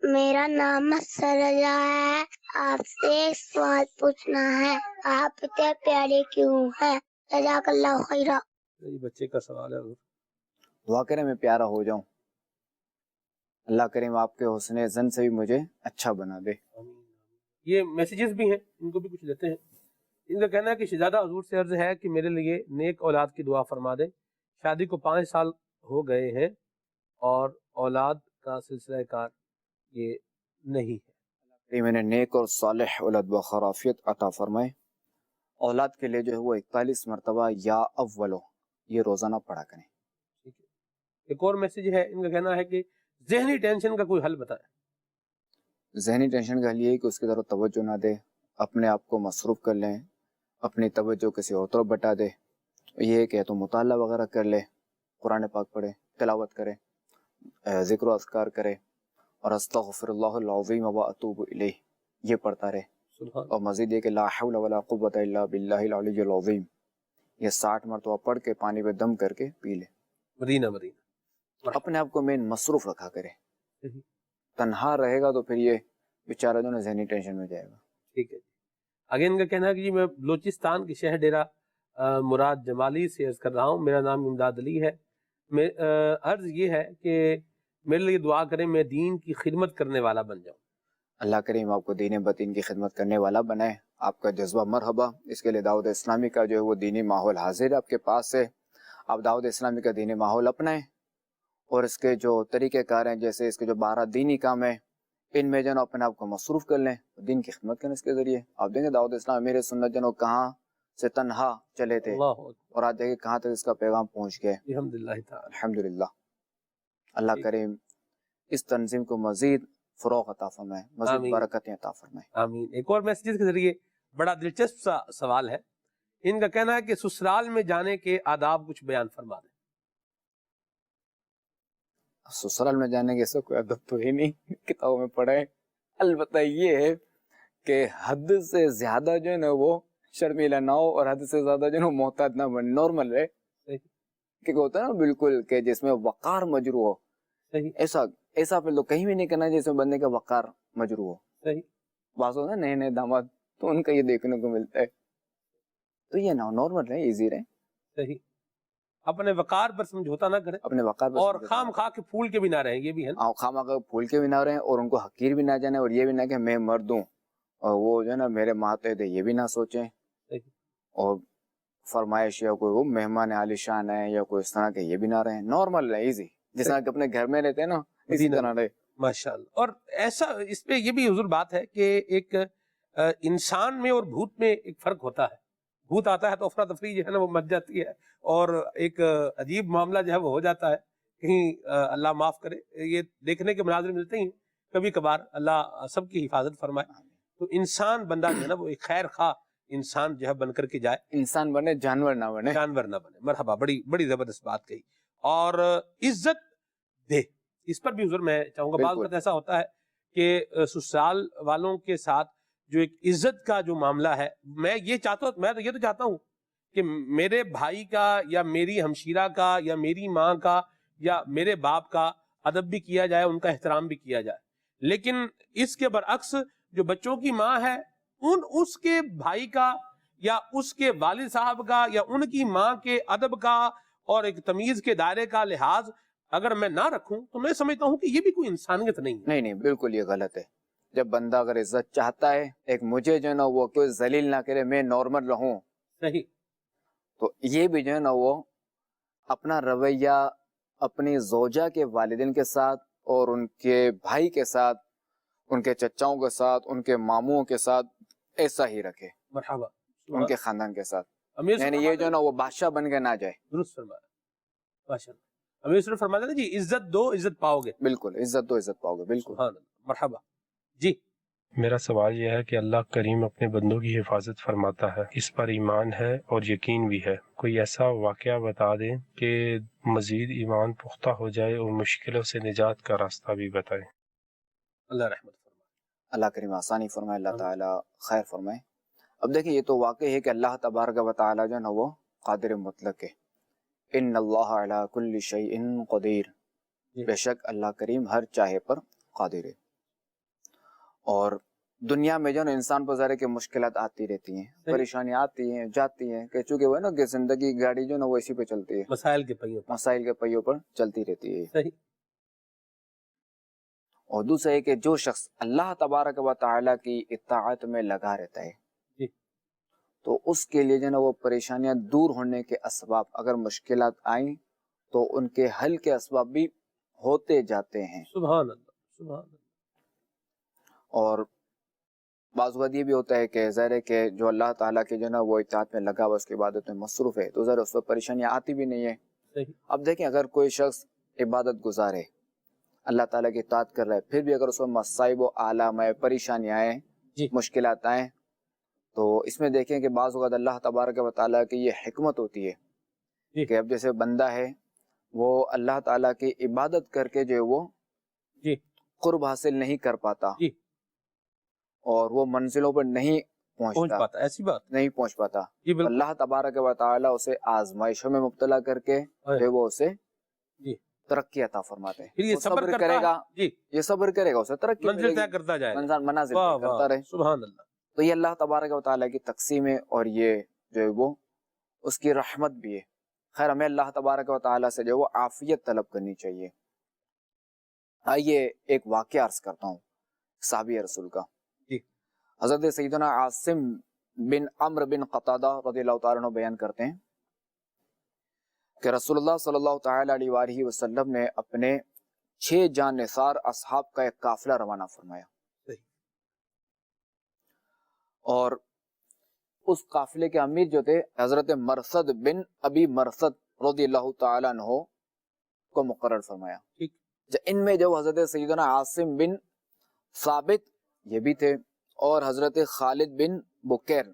میرا نام مسرجہ ہے، آپ سے ایک سوال پوچھنا ہے، آپ اتنے پیارے کیوں ہیں؟ جزاک اللہ خیرہ۔ یہ بچے کا سوال ہے۔ دعا کریں میں پیارا ہو جاؤں، اللہ کریم آپ کے حسن زن سے بھی مجھے اچھا بنا دے۔ یہ میسیجز بھی ہیں، ان کو بھی کچھ لیتے ہیں۔ ان کا کہنا ہے کہ شہزادہ حضور سے عرض ہے کہ میرے لیے نیک اولاد کی دعا فرما دیں، شادی کو 5 سال ہو گئے ہیں اور اولاد کا سلسلہ کار یہ نہیں ہے۔ میں نے نیک اور صالح اولاد بخرافیت عطا فرمائے۔ اولاد کے لیے جو ہے وہ 41 مرتبہ یا اولو یہ روزانہ پڑھا کریں۔ ٹھیک ہے۔ ایک اور میسج ہے، ان کا کہنا ہے کہ ذہنی ٹینشن کا کوئی حل بتائیں۔ ذہنی ٹینشن کا حل یہ ہے کہ اس کی طرف توجہ نہ دے، اپنے آپ کو مصروف کر لیں، اپنی توجہ کسی اور طرف بٹا دے۔ یہ ہے کہ تو مطالعہ وغیرہ کر لے، قرآن پاک پڑھے، تلاوت کرے، ذکر و اذکار کرے، اور استغفر اللہ العظیم و اتوب الیہ یہ پڑھتا رہے۔ سبحان اور مزید یہ کہ لا حول ولا قوت الا باللہ العلی العظیم یہ 60 مرتبہ پڑھ کے پانی پہ دم کر کے پی لے۔ مدینہ اپنے آپ کو مین مصروف رکھا کرے۔ صحیح۔ تنہا رہے گا تو پھر یہ بیچارہ جو نا ذہنی ٹینشن میں جائے گا۔ ٹھیک ہے جی۔ آگے ان کا کہنا ہے کہ جی میں بلوچستان کے شہر ڈیرہ مراد جمالی سے عرض کر رہا ہوں، میرا نام امداد علی ہے۔ عرض یہ ہے کہ میرے لیے دعا کریں، میں دین کی خدمت کرنے والا بن جاؤں۔ اللہ کریم آپ کو دین باطن کی خدمت کرنے والا بنائے۔ آپ کا جذبہ مرحبا۔ اس کے لیے دعوت اسلامی کا جو ہے وہ دینی ماحول حاضر ہے آپ کے پاس ہے۔ آپ دعوت اسلامی کا دینی ماحول اپنائیں، اور اس کے جو طریقہ کار ہیں، جیسے اس کے جو 12 دینی کام ہیں، ان میں جو ہے اپنے آپ کو مصروف کر لیں، دین کی خدمت کریں۔ اس کے ذریعے آپ دیکھیں دعوت اسلام میرے سنت جنوں کہاں سے تنہا چلے تھے، اللہ اکبر۔ اور آج دیکھیں کہاں تک اس کا پیغام پہنچ گئے۔ الحمدللہ تعالی۔ الحمدللہ۔ اللہ کریم اس تنظیم کو مزید فروغ عطا فرمائے، مزید آمین۔ برکتیں عطا فرمائے۔ آمین۔ ایک اور میسیجز کے ذریعے بڑا دلچسپ سا سوال ہے، ان کا کہنا ہے کہ سسرال میں جانے کے آداب کچھ بیان فرما دیں۔ سسرال میں جانے کے ایسا کوئی ادب تو ہی نہیں کتابوں میں پڑھا ہے۔ البتہ یہ ہے کہ حد سے زیادہ جو ہے نا وہ شرمیلا نہ ہو، اور حد سے زیادہ جو ہے نا محتاط نہ بن، نارمل ہے کہ ہوتا ہے نا بالکل کہ جس میں وقار مجروح ہو، ایسا پھر تو کہیں بھی نہیں کرنا جس میں بندے کا وقار مجروح ہو۔ صحیح۔ بعض ہوتا ہے نئے نئے داماد تو ان کا یہ دیکھنے کو ملتا ہے، تو یہ نہ نارمل رہے، ایزی رہے، صحیح۔ اپنے وقار پر سمجھوتا نہ کریں، اپنے وقار پر اور خام خواہ کے پھول کے بھی نہ رہیں، یہ بھی ہے نا۔ خام خواہ پھول کے بھی نہ رہیں، اور ان کو حقیر بھی نہ جانے، اور یہ بھی نہ کہ میں مرد ہوں اور وہ جو ہے نا میرے ماتحت ہے، یہ بھی نہ سوچیں۔ اور فرمائش یا کوئی وہ مہمان عالی شان ہے یا کوئی اس طرح کے یہ بھی نہ رہیں، نارمل رہے، ایزی، جس طرح کہ اپنے گھر میں رہتے ہیں نا اسی طرح رہے۔ ماشاءاللہ۔ اور ایسا اس پہ یہ بھی حضور بات ہے کہ ایک انسان میں اور بھوت میں ایک فرق ہوتا ہے۔ بھوت آتا ہے تو افراتفری جو ہے نا وہ مچ جاتی ہے، اور ایک عجیب معاملہ جو ہے وہ ہو جاتا ہے، کہیں اللہ معاف کرے، یہ دیکھنے کے مناظر ملتے ہیں کبھی کبھار، اللہ سب کی حفاظت فرمائے۔ تو انسان بندہ جو ہے نا وہ ایک خیر خواہ انسان جو ہے بن کر کے جائے، انسان بنے، جانور نہ بنے، جانور نہ بنے۔ مرحبا، بڑی بڑی زبردست بات کہی۔ اور عزت دے، اس پر بھی حضور میں چاہوں گا، بعض وقت ایسا ہوتا ہے کہ سسرال والوں کے ساتھ جو ایک عزت کا جو معاملہ ہے، میں یہ تو چاہتا ہوں کہ میرے بھائی کا یا میری ہمشیرہ کا یا میری ماں کا یا میرے باپ کا ادب بھی کیا جائے، ان کا احترام بھی کیا جائے، لیکن اس کے برعکس جو بچوں کی ماں ہے، اس کے بھائی کا یا اس کے والد صاحب کا یا ان کی ماں کے ادب کا اور ایک تمیز کے دائرے کا لحاظ اگر میں نہ رکھوں تو میں سمجھتا ہوں کہ یہ بھی کوئی انسانیت نہیں ہے۔ نہیں، بالکل یہ غلط ہے۔ جب بندہ اگر عزت چاہتا ہے، ایک مجھے جو ہے نا وہ کوئی ذلیل نہ کرے، میں نارمل رہوں، صحیح، تو یہ بھی جو ہے نا وہ اپنا رویہ اپنی زوجہ کے والدین کے ساتھ اور ان کے بھائی کے ساتھ، ان کے چچاؤں کے ساتھ، ان کے ماموں کے ساتھ ایسا ہی رکھے، مرحبا، ان کے خاندان کے ساتھ، امیر یعنی یہ جو ہے نا وہ بادشاہ بن کے نہ جائے۔ درست فرمایا، ماشاءاللہ۔ امیر صرف فرماتے ہیں جی عزت دو عزت پاؤ گے۔ بالکل، عزت تو عزت پاؤ گے، بالکل۔ سبحان اللہ، مرحبا جی۔ میرا سوال یہ ہے کہ اللہ کریم اپنے بندوں کی حفاظت فرماتا ہے، اس پر ایمان ہے اور یقین بھی ہے، کوئی ایسا واقعہ بتا دیں کہ مزید ایمان پختہ ہو جائے اور مشکلوں سے نجات کا راستہ بھی بتائیں۔ اللہ رحمت فرمائے، اللہ کریم آسانی فرمائے، اللہ تعالیٰ خیر فرمائے۔ اب دیکھیں یہ تو واقع ہے کہ اللہ تبارک و تعالیٰ جو ہے نا وہ قادر مطلق ہے، ان اللہ علی کل شیء قدیر، بے شک اللہ کریم ہر چاہے پر قادر ہے۔ اور دنیا میں جو ہے نا انسان پر ظاہر ہے کہ مشکلات آتی رہتی ہیں، پریشانیاں آتی ہیں جاتی ہیں، کہ چونکہ وہ ہے نا کہ زندگی گاڑی جو ہے نا وہ اسی پہ چلتی ہے، مسائل کے پہیوں پر، مسائل کے پہیوں پر چلتی رہتی ہے۔ صحیح۔ اور دوسرا ہے کہ جو شخص اللہ تبارک و تعالیٰ کی اطاعت میں لگا رہتا ہے جی، تو اس کے لیے جو ہے نا وہ پریشانیاں دور ہونے کے اسباب، اگر مشکلات آئیں تو ان کے حل کے اسباب بھی ہوتے جاتے ہیں. سبحان اللہ سبحان اللہ. اور بعض وقت یہ بھی ہوتا ہے کہ ظاہر ہے کہ جو اللہ تعالیٰ کے جو نا وہ اطاعت میں لگا ہوا اس کی عبادت میں مصروف ہے تو ظاہر اس پر پریشانیاں آتی بھی نہیں ہے. صحیح. اب دیکھیں اگر کوئی شخص عبادت گزار ہے اللہ تعالیٰ کی اطاعت کر رہا ہے پھر بھی اگر اس کو مصائب و آلام آئے پریشانیاں آئیں جی. مشکلات آئیں تو اس میں دیکھیں کہ بعض اوقات اللہ تبارک و تعالیٰ کی یہ حکمت ہوتی ہے جی. کہ اب جیسے بندہ ہے وہ اللہ تعالیٰ کی عبادت کر کے جو ہے وہ جی. قرب حاصل نہیں کر پاتا جی. اور وہ منزلوں پر نہیں پہنچ پہنچتا پاتا. ایسی بات نہیں پہنچ پاتا. جی بالکل. اللہ تبارک و تعالیٰ اسے آزمائشوں میں مبتلا کر کے جو ہے وہ اسے جی. ترقی عطا فرماتے ہیں. پھر یہ وہ صبر کرتا کرے گا جی. یہ صبر کرے گا اسے ترقی منزل ملے طے گی. کرتا جائے گا. منازل واہ طے کرتا واہ رہے. سبحان اللہ. تو یہ اللہ تبارک و تعالیٰ کی تقسیم ہے اور یہ جو ہے وہ اس کی رحمت بھی ہے. خیر ہمیں اللہ تبارک و تعالیٰ سے جو ہے وہ عافیت طلب کرنی چاہیے. آئیے ایک واقعہ عرض کرتا ہوں صحابی رسول کا. جی. حضرت سیدنا عاصم بن عمرو بن قتادہ رضی اللہ تعالیٰ عنہ بیان کرتے ہیں کہ رسول اللہ صلی اللہ تعالیٰ علیہ وآلہ وسلم نے اپنے 6 جان نثار اصحاب کا ایک قافلہ روانہ فرمایا. اور اس قافلے کے امیر جو تھے حضرت مرثد بن ابی مرثد رضی اللہ تعالیٰ عنہ کو مقرر فرمایا. ان میں جو حضرت سیدنا عاصم بن ثابت یہ بھی تھے اور حضرت خالد بن بکیر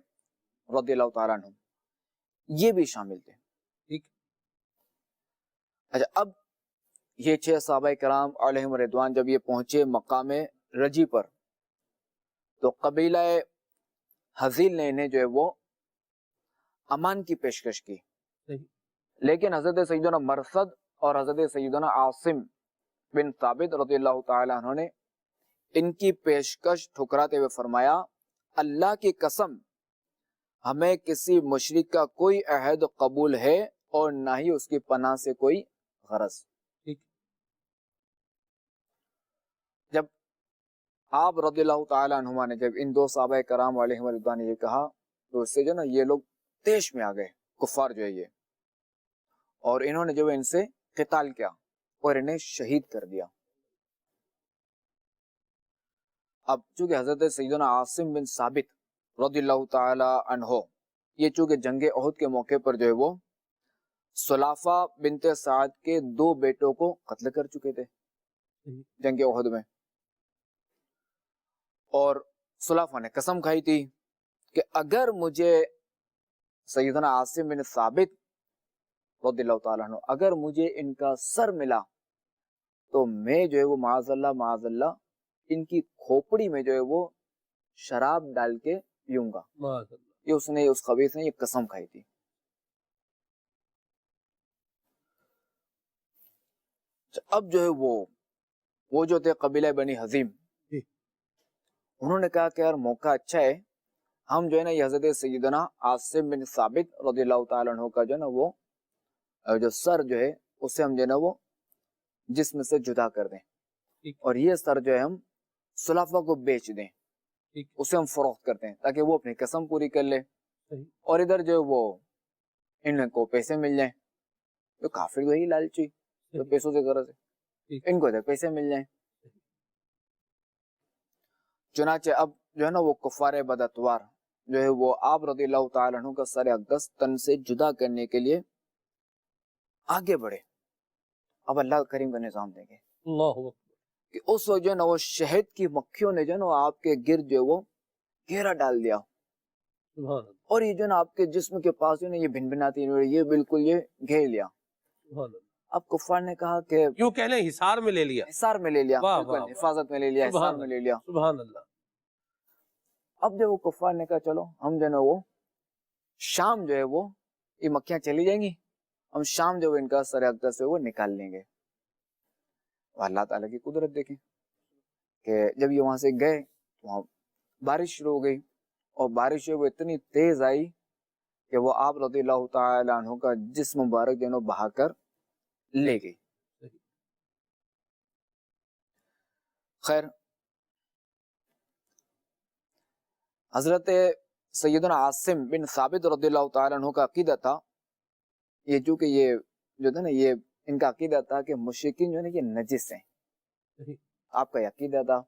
رضی اللہ تعالیٰ عنہ یہ بھی شامل تھے. اچھا اب یہ 6 صحابہ کرام علیہم رضوان جب یہ پہنچے مقام رجی پر تو قبیلہ حزیل نے انہیں جو ہے وہ امان کی پیشکش کی. لیکن حضرت سیدنا مرثد اور حضرت سیدنا عاصم بن ثابت رضی اللہ تعالی عنہ نے ان کی پیشکش ٹھکراتے ہوئے فرمایا اللہ کی قسم ہمیں کسی مشرک کا کوئی عہد قبول ہے اور نہ ہی اس کی پناہ سے کوئی غرض. جب آپ رضی اللہ تعالی عنہما نے جب ان 2 صحابہ کرام علیہم رضوان نے یہ کہا تو اس سے جو نا یہ لوگ تیش میں آ گئے کفار جو ہے یہ اور انہوں نے جو ان سے قتال کیا اور انہیں شہید کر دیا. اب چونکہ حضرت سیدنا عاصم بن ثابت رضی اللہ تعالی عنہ یہ چونکہ جنگ احد کے موقع پر جو ہے وہ سلافہ بنت سعد کے 2 بیٹوں کو قتل کر چکے تھے جنگ احد میں اور سلافہ نے قسم کھائی تھی کہ اگر مجھے سیدنا عاصم بن ثابت رضی اللہ تعالیٰ عنہ اگر مجھے ان کا سر ملا تو میں جو ہے وہ معاذ اللہ ان کی کھوپڑی میں جو ہے وہ شراب ڈال کے پیوں گا. یہ اس خبیث نے یہ قسم کھائی تھی. اب جو ہے وہ جو تھے قبیلہ بنی حزیم انہوں نے کہا کہ یار موقع اچھا ہے ہم جو ہے نا یہ حضرت سیدنا عاصم بن ثابت رضی اللہ تعالیٰ عنہ کا جو ہے نا وہ جو سر جو ہے اسے ہم جو ہے نا وہ جسم سے جدا کر دیں اور یہ سر جو ہے ہم سلافہ کو بیچ دیں اسے ہم فروخت کرتے ہیں تاکہ وہ اپنی قسم پوری کر لے اور ادھر جو وہ ان کو پیسے مل جائیں. تو کافر تو ہی لالچی تو پیسوں سے غرض ہے ان کو ادھر پیسے مل جائیں. چنانچہ اب جو ہے نا وہ کفار بداتوار جو ہے وہ آپ رضی اللہ تعالیٰ عنہ کا سر اقدس تن سے جدا کرنے کے لیے آگے بڑھے. اب اللہ کریم کا نظام دیں گے اللہ کہ اس وقت جو ہے نا وہ شہد کی مکھیوں نے جو ہے نا آپ کے گرد جو ہے وہ گھیرا ڈال دیا اور یہ جو ہے نا آپ کے جسم کے پاس جو ہے نا یہ بھن بھناتی یہ بالکل یہ گھیر لیا. اب کفار نے کہا کہ یوں کہہ لیں حصار میں لے لیا حفاظت میں لے لیا حصار میں لے لیا. سبحان اللہ. اب جو وہ کفار نے کہا چلو ہم جو ہے نا وہ شام جو ہے وہ یہ مکھیاں چلی جائیں گی ہم شام جو ان کا سر اقدس سے وہ نکال لیں گے. اللہ تعالیٰ کی قدرت دیکھیں کہ جب یہ وہاں سے گئے وہاں بارش شروع ہو گئی اور بارش وہ اتنی تیز آئی کہ وہ آپ رضی اللہ تعالی عنہ کا جسم مبارک جو ہے بہا کر لے گئی. خیر حضرت سیدنا عاصم بن ثابت رضی اللہ تعالی عنہ کا عقیدہ تھا یہ چونکہ یہ جو تھا نا یہ ان کا عقیدہ تھا کہ مشرکین جو ہے نا یہ نجس ہیں، آپ کا عقیدہ تھا،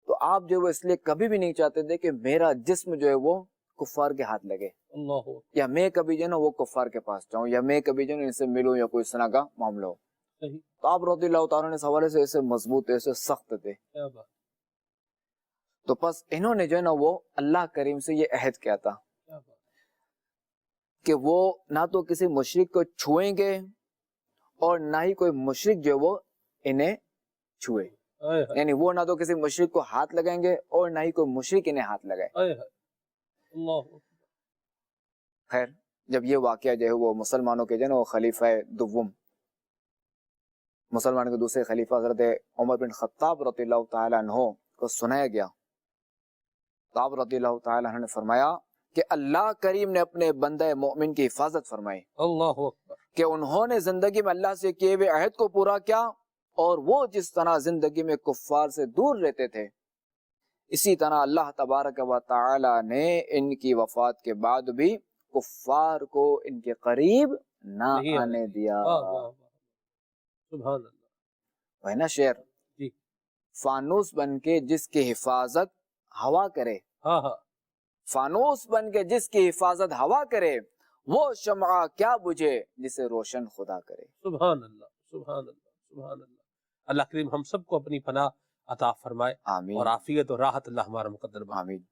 تو آپ جو وہ اس لیے کبھی بھی نہیں چاہتے تھے کہ میرا جسم جو ہے وہ کفار کے ہاتھ لگے، اللہ یا میں کبھی جو ہے نا وہ کفار کے پاس جاؤں، یا میں کبھی جو ہے نا ان سے ملوں، یا کوئی اس طرح کا معاملہ ہو۔ تو آپ رضی اللہ تعالیٰ نے اس حوالے سے ایسے مضبوط، ایسے سخت تھے، تو پس انہوں نے جو ہے نا وہ اللہ کریم سے یہ عہد کیا تھا کہ وہ نہ تو کسی مشرک کو چھوئیں گے اور نہ ہی کوئی مشرک جو وہ انہیں چھوئے، یعنی وہ نہ تو کسی مشرک کو ہاتھ لگائیں گے اور نہ ہی کوئی مشرک انہیں ہاتھ لگائے۔ خیر، جب یہ واقعہ جو ہے وہ مسلمانوں کے جو ہے نا وہ خلیفہ دوم، مسلمانوں کے دوسرے خلیفہ حضرت عمر بن خطاب رضی اللہ تعالیٰ عنہ کو سنایا گیا، تو آپ رضی اللہ تعالیٰ عنہ نے فرمایا کہ اللہ کریم نے اپنے بندہ مومن کی حفاظت فرمائی، اللہ اکبر، کہ انہوں نے زندگی میں اللہ سے کیے ہوئے عہد کو پورا کیا، اور وہ جس طرح زندگی میں کفار سے دور رہتے تھے، اسی طرح اللہ تبارک و تعالی نے ان کی وفات کے بعد بھی کفار کو ان کے قریب نہ آنے دیا۔ سبحان اللہ، وہ ہے نا شعر، جی، فانوس بن کے جس کی حفاظت ہوا کرے، ہاں ہاں، فانوس بن کے جس کی حفاظت ہوا کرے، وہ شمع کیا بجھے جسے روشن خدا کرے۔ سبحان اللہ، سبحان اللہ، سبحان اللہ۔ اللہ کریم ہم سب کو اپنی پناہ عطا فرمائے، آمین، اور عافیت اور راحت اللہ ہمارا مقدر بنائے۔ آمین۔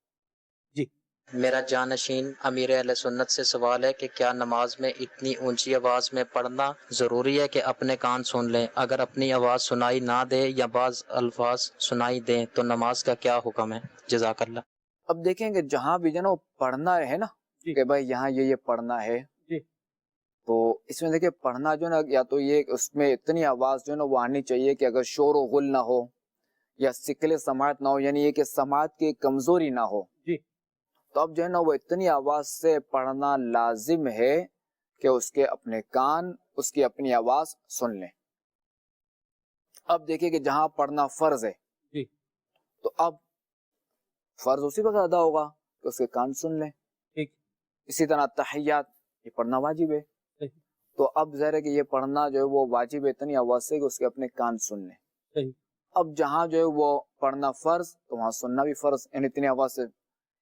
جی، میرا جانشین امیر اہل سنت سے سوال ہے کہ کیا نماز میں اتنی اونچی آواز میں پڑھنا ضروری ہے کہ اپنے کان سن لیں؟ اگر اپنی آواز سنائی نہ دے یا بعض الفاظ سنائی دیں تو نماز کا کیا حکم ہے؟ جزاک اللہ۔ اب دیکھیں کہ جہاں بھی جو نا پڑھنا ہے نا کہ بھائی یہاں یہ پڑھنا ہے، تو اس میں دیکھیں پڑھنا جو نا یا تو یہ اس میں اتنی آواز جو نا وہ آنی چاہیے کہ اگر شور و غل نہ ہو یا سکل سماعت نہ ہو، یعنی یہ کہ سماعت کی کمزوری نہ ہو، تو اب جو ہے نا وہ اتنی آواز سے پڑھنا لازم ہے کہ اس کے اپنے کان اس کی اپنی آواز سن لیں۔ اب دیکھیں کہ جہاں پڑھنا فرض ہے تو اب فرض اسی وقت ادا ہوگا کہ اس کے کان سن لیں، اسی طرح تحیات یہ پڑھنا واجب ہے، تو اب ظاہر ہے کہ یہ پڑھنا جو ہے وہ واجب ہے اتنی آواز سے کہ اس کے اپنے کان سن لیں۔ اب جہاں جو ہے وہ پڑھنا فرض تو وہاں سننا بھی فرض، یعنی اتنی آواز سے،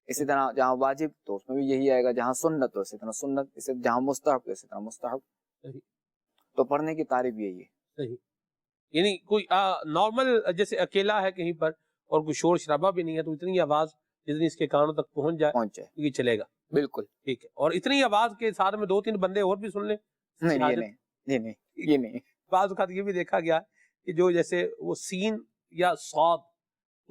اسی طرح جہاں واجب تو اس میں بھی یہی آئے گا، جہاں سنت تو اسی طرح سنت، اسی جہاں مستحب تو اسی طرح مستحب، تو پڑھنے کی تعریف یہی ہے۔ یعنی کوئی نارمل جیسے اکیلا ہے کہیں پر اور کوئی شور شرابہ بھی نہیں ہے تو اتنی آواز جتنی اس کے کانوں تک پہنچ جائے یہ چلے گا، بالکل ٹھیک ہے۔ اور اتنی آواز کے ساتھ میں 2-3 بندے اور بھی سن لیں، نہیں، بعض اوقات یہ بھی دیکھا گیا کہ جو جیسے وہ سین یا صاد،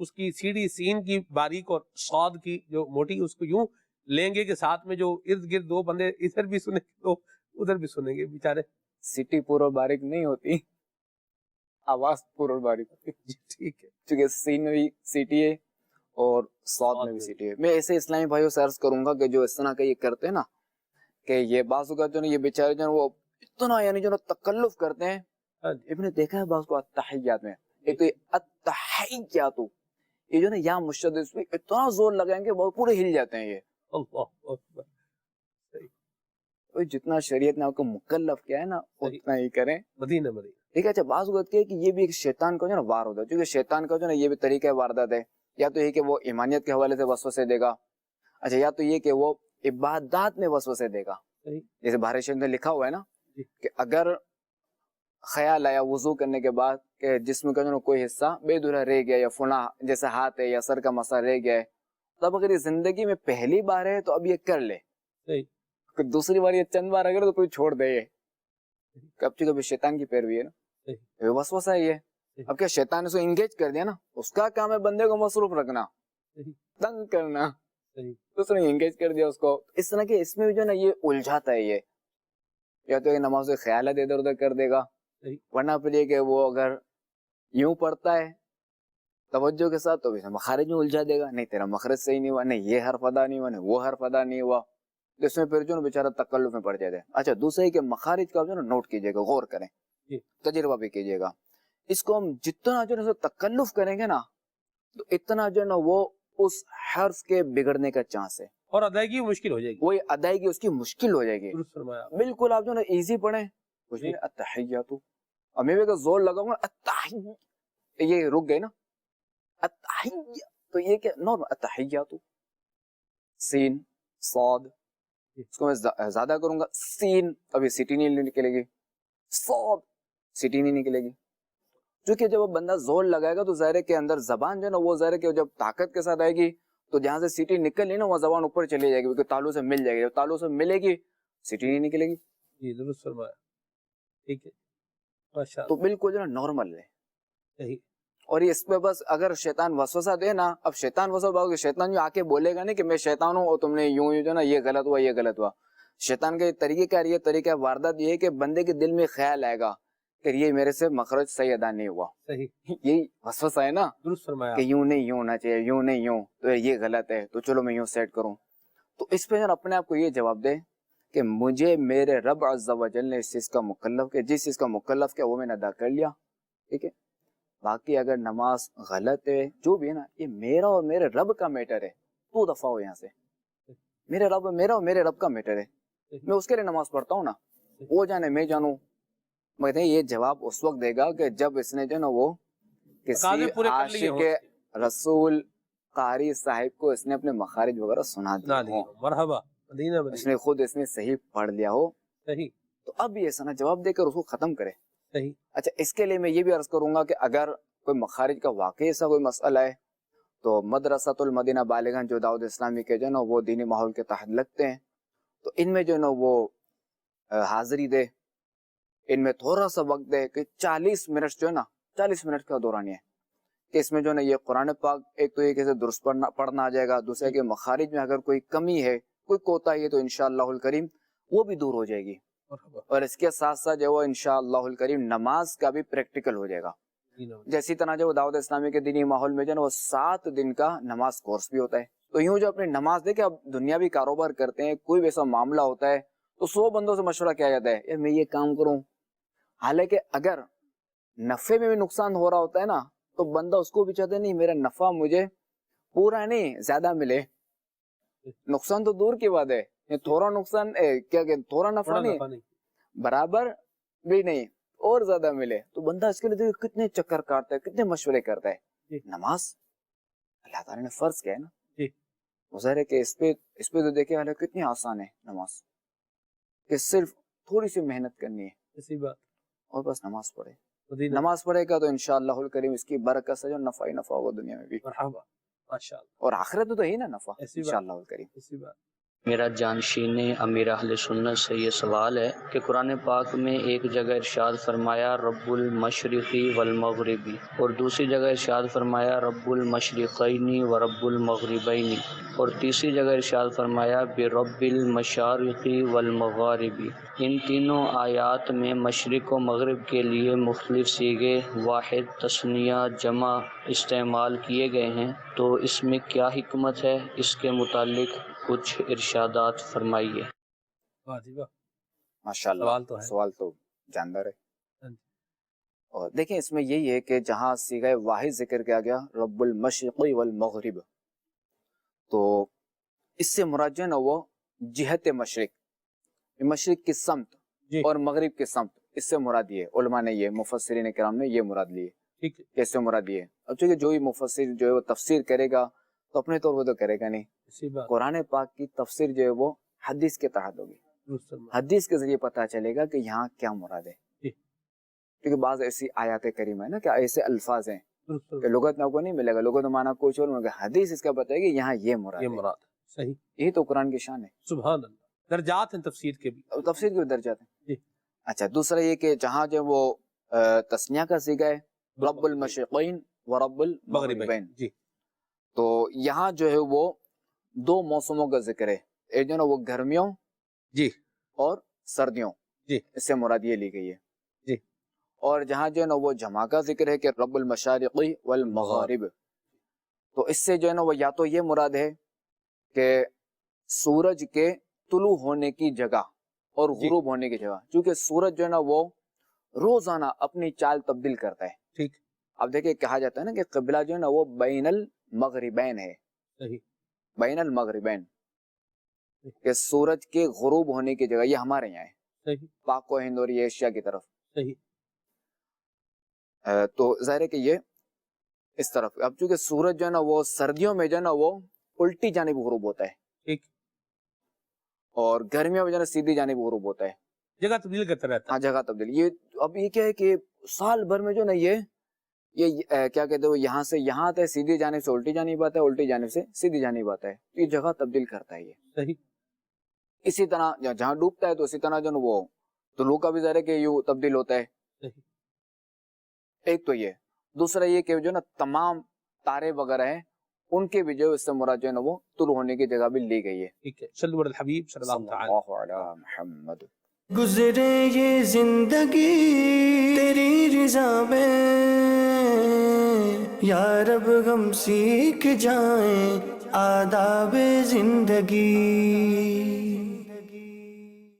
اس کی سیڑھی سین کی باریک اور صاد کی جو موٹی، اس کو یوں لیں گے کہ ساتھ میں جو ارد گرد 2 بندے ادھر بھی سنیں گے تو ادھر بھی سنیں گے بیچارے۔ سیٹی پورا باریک نہیں ہوتی، آواز پورا باریک ہوتی، ٹھیک ہے، چونکہ سین میں بھی سیٹی ہے اور صاد میں بھی سیٹی ہے۔ میں ایسے اسلامی بھائیوں سے عرض کروں گا کہ جو اس طرح کا یہ کرتے ہیں نا کہ یہ بعض اوقات جو یہ بیچارے جو وہ اتنا یعنی جو تکلف کرتے ہیں، ابن دیکھا ہے بعض کو التحیات میں، ایک تو یہ التحیات، یہ جو نا یا مشدد اس میں اتنا زور لگائیں گے وہ پورے ہل جاتے ہیں، یہ اللہ اکبر، جتنا شریعت نے آپ کو مکلف کیا ہے نا اتنا ہی کریں۔ مدینہ ٹھیک ہے، اچھا بعض اوقات کہ یہ بھی ایک شیطان کا جو نا وار ہوتا ہے، کیونکہ شیطان کا جو نا یہ بھی طریقہ واردات ہے، یا تو یہ کہ وہ ایمانیت کے حوالے سے وسوسے دے گا، اچھا یا تو یہ کہ وہ عبادات میں وسوسے دے گا، جیسے بہار شریف میں لکھا ہوا ہے نا کہ اگر خیال آیا وضو کرنے کے بعد کہ جسم کا جو نا کوئی حصہ بے دھلا رہ گیا یا فنا جیسے ہاتھ ہے یا سر کا مسا رہ گیا ہے، تب اگر یہ زندگی میں پہلی بار ہے تو اب یہ کر لے، دوسری بار یہ چند بار اگر تو کوئی چھوڑ دے، یہ کب چکہ شیطان کی پیروی ہے نا، وسوسہ ہے یہ۔ اب کیا شیطان نے اسے انگیج کر دیا نا، اس کا کام ہے بندے کو مصروف رکھنا، تنگ کرنا، اس نے انگیج کر دیا اس کو، اس طرح کہ اس میں بھی جو نا یہ الجھاتا ہے، یہ یا تو نماز کے خیالات ادھر ادھر کر دے گا، ورنہ پھر یہ کہ وہ اگر یوں پڑھتا ہے توجہ کے ساتھ تو بھی مخارج میں الجھا دے گا، نہیں تیرا مخرج صحیح نہیں ہوا، نہیں یہ حرف ادا نہیں ہوا، نہیں وہ حرف ادا نہیں ہوا، تو اس میں پھر جو نا بیچارہ تکلف میں پڑ جاتا ہے۔ اچھا دوسرے کہ مخارج کا جو نا نوٹ کیجیے گا، غور کریں، تجربہ بھی کیجیے گا، اس کو ہم جتنا جو نا تکلف کریں گے نا تو اتنا جو نا وہ اس حرف کے بگڑنے کا چانس ہے اور ادائیگی مشکل ہو جائے گی، وہی ادائیگی اس کی مشکل ہو جائے گی۔ بالکل آپ جو نا ایزی پڑھیں، التحیات اور میں بھی اگر زور لگاؤں گا یہ رک گئے نا, اتحیہ تو یہ کیا نارمل اتحیاتو, سین صاد, اس کو میں زیادہ کروں گا, سین ابھی سٹی نہیں نکلے گی, صاد سٹی نہیں نکلے گی. چونکہ جب وہ بندہ زور لگائے گا تو ظاہر ہے کہ اندر زبان جو ہے نا وہ ظاہر ہے کہ جب طاقت کے ساتھ آئے گی تو جہاں سے سٹی نکل لی نا وہ زبان اوپر چلی جائے گی, کیونکہ تالو سے مل جائے گی, جب تالو سے ملے گی سٹی نہیں نکلے گی. جی درست فرمایا, ٹھیک ہے, ماشاء تو اللہ, بالکل جو ہے نارمل ہے. صحیح, اور یہ اس پہ بس اگر شیطان وسوسہ دے نا, اب شیطان وسوسہ, شیطان جو آ کے بولے گا نہیں کہ میں شیطان ہوں اور تم نے یوں جو نا یہ غلط ہوا یہ غلط ہوا. شیطان کے طریقے کیا, یہ طریقہ واردات یہ ہے کہ بندے کے دل میں خیال آئے گا کہ یہ میرے سے مخرج صحیح ادا نہیں ہوا, صحیح, یہی وسوسہ ہے نا درست فرمایا, کہ یوں نہیں یوں ہونا چاہیے, یوں نہیں یوں, تو یہ غلط ہے تو چلو میں یوں سیٹ کروں. تو اس پہ اپنے آپ کو یہ جواب دے کہ مجھے میرے رب عز و جل نے اس چیز کا مکلف کہ جس چیز کا مکلف کیا وہ میں نے ادا کر لیا, ٹھیک ہے. باقی اگر نماز غلط ہے جو بھی ہے نا, یہ میرا اور میرے رب کا میٹر ہے, تو دفعہ ہو یہاں سے. میرے رب میرا اور میرے رب کا میٹر ہے, میں اس کے لیے نماز پڑھتا ہوں نا, وہ جانے میں جانوں. مگر یہ جواب اس وقت دے گا کہ جب اس نے جو نا وہ کسی عاشق رسول قاری صاحب کو اس نے اپنے مخارج وغیرہ سنا دیا ہو, مرحبا, اس نے خود اس نے صحیح پڑھ لیا ہو, صحیح, تو اب یہ سنا جواب دے کر اس کو ختم کرے. صحیح. اچھا, اس کے لیے میں یہ بھی عرض کروں گا کہ اگر کوئی مخارج کا واقعی ایسا کوئی مسئلہ ہے تو مدرسۃ المدینہ بالغان جو دعوت اسلامی کے جو نا وہ دینی ماحول کے تحت لگتے ہیں, تو ان میں جو نا وہ حاضری دے, ان میں تھوڑا سا وقت دے کہ 40 منٹ جو ہے نا 40 منٹ کا دوران ہے کہ اس میں جو ہے نا یہ قرآن پاک ایک تو یہ کیسے درست پڑھنا آ جائے گا, دوسرا کہ مخارج میں اگر کوئی کمی ہے کوئی کوتاہی ہے تو انشاءاللہ الکریم وہ بھی دور ہو جائے گی. اور اس کے ساتھ ساتھ جو وہ انشاءاللہ الکریم نماز کا بھی پریکٹیکل ہو جائے گا. جیسی طرح جو دعوت اسلامی کے دینی ماحول میں جو ہے نا وہ 7 دن کا نماز کورس بھی ہوتا ہے. تو یوں جو اپنی نماز دے کے اب دنیاوی کاروبار کرتے ہیں, کوئی ویسا معاملہ ہوتا ہے تو 100 بندوں سے مشورہ کیا جاتا ہے یار میں یہ کام کروں, حالانکہ اگر نفع میں بھی نقصان ہو رہا ہوتا ہے نا تو بندہ اس کو بھی چاہتا ہے نہیں میرا نفع مجھے پورا نہیں زیادہ ملے, نقصان تو دور کی بات ہے, تھوڑا نقصان کیا کہ تھوڑا نفع نہیں برابر بھی نہیں اور زیادہ ملے, تو بندہ اس کے لیے کتنے چکر کاٹتا ہے, کتنے مشورے کرتا ہے. نماز اللہ تعالیٰ نے فرض کیا ہے نا, ظاہر ہے کہ اس پہ تو دیکھیں حالانکہ کتنی آسان ہے نماز, کہ صرف تھوڑی سی محنت کرنی ہے, اسی بات, اور بس نماز پڑھے. نماز پڑھے گا تو انشاءاللہ الکریم اس کی برکت سے جو نفع ہی نفع ہوگا دنیا میں بھی, اور آخرت میں تو ہی نا نفع انشاءاللہ الکریم. اسی بات. میرا جانشین امیر اہل سنت سے یہ سوال ہے کہ قرآن پاک میں ایک جگہ ارشاد فرمایا رب المشرقی والمغربی, اور دوسری جگہ ارشاد فرمایا رب المشرقین و رب المغربین, اور تیسری جگہ ارشاد فرمایا برب المشارقی والمغاربی. ان تینوں آیات میں مشرق و مغرب کے لیے مختلف صیغے واحد, تثنیہ, جمع استعمال کیے گئے ہیں, تو اس میں کیا حکمت ہے؟ اس کے متعلق کچھ ارشادات فرمائیے. ماشاءاللہ, سوال تو جاندار ہے. اور دیکھیں اس میں یہی ہے کہ جہاں صیغہ واحد ذکر کیا گیا رب المشرق والمغرب, تو اس سے مراد جو ہے نا وہ جہت مشرق, مشرق کی سمت اور مغرب کی سمت, اس سے مراد یہ علماء نے یہ مفسرین کرام نے یہ مراد لی ہے, اس سے مراد یہ. اب چونکہ جو ہی مفسر جو ہے وہ تفسیر کرے گا تو اپنے طور پر تو کرے گا نہیں, قرآن پاک کی تفسیر جو ہے وہ حدیث کے تحت ہوگی, حدیث کے ذریعے پتہ چلے گا کہ یہاں کیا مراد ہے. کیونکہ بعض ایسی آیات کریمہ ہے نا کہ ایسے الفاظ ہیں کہ لغت میں آپ کو نہیں ملے گا, لغت معنی کوئی اور مگر حدیث اس کا بتائے گی یہاں یہ مراد ہے. صحیح, یہی تو قرآن کی شان ہے. سبحان اللہ, درجات ہیں تفسیر کے بھی, تفسیر کے بھی درجات ہیں. اچھا, دوسرا یہ کہ جہاں جو وہ تسنیہ کا صیغہ ہے رب المشرقین و رب المغربین, تو یہاں جو ہے وہ 2 موسموں کا ذکر ہے, ایک جو نا وہ گرمیوں اور سردیوں, اس سے مراد یہ لی گئی ہے. اور جہاں جو ہے نا وہ جمع کا ذکر ہے کہ رب المشارقی والمغارب, تو اس سے جو ہے نا وہ یا تو یہ مراد ہے کہ سورج کے طلوع ہونے کی جگہ اور غروب ہونے کی جگہ, چونکہ سورج جو ہے نا وہ روزانہ اپنی چال تبدیل کرتا ہے. ٹھیک, اب دیکھیں کہا جاتا ہے نا کہ قبلہ جو ہے نا وہ بین المغربین ہے, بین المغربین, کہ سورج کے غروب ہونے کی جگہ یہ ہمارے یہاں ہے, پاک و ہند اور یہ ایشیا کی طرف. تو ظاہر ہے کہ یہ اس طرف اب چونکہ سورج جو ہے نا وہ سردیوں میں جو ہے نا وہ الٹی جانب غروب ہوتا ہے ٹھیک، اور گرمیوں میں جو ہے نا سیدھی جانب غروب ہوتا ہے. جگہ تبدیل کرتا رہتا ہاں جگہ تبدیل. یہ اب یہ کیا ہے کہ سال بھر میں جو ہے نا یہ کیا کہتے ہیں یہاں سے یہاں آتا ہے سیدھی جانب سے الٹی جانب آتا ہے, الٹی جانب سے سیدھی جانب آتا ہے, یہ جگہ تبدیل کرتا ہے یہ. صحیح. اسی طرح جہاں ڈوبتا ہے تو اسی طرح جو نا وہ طلوع کا بھی ظاہر ہے کہ یوں تبدیل ہوتا ہے. صحیح. ایک تو یہ, دوسرا یہ کہ جو نا تمام تارے وغیرہ ہیں ان کے بھی جو اس سے مراد جو ہے نا وہ طلوع ہونے کی جگہ بھی لی گئی ہے. ٹھیک ہے, صلو علی الحبیب صلی اللہ علیہ محمد. گزرے یہ زندگی تیری رضا میں یا رب ہم سیکھ جائیں آداب زندگی.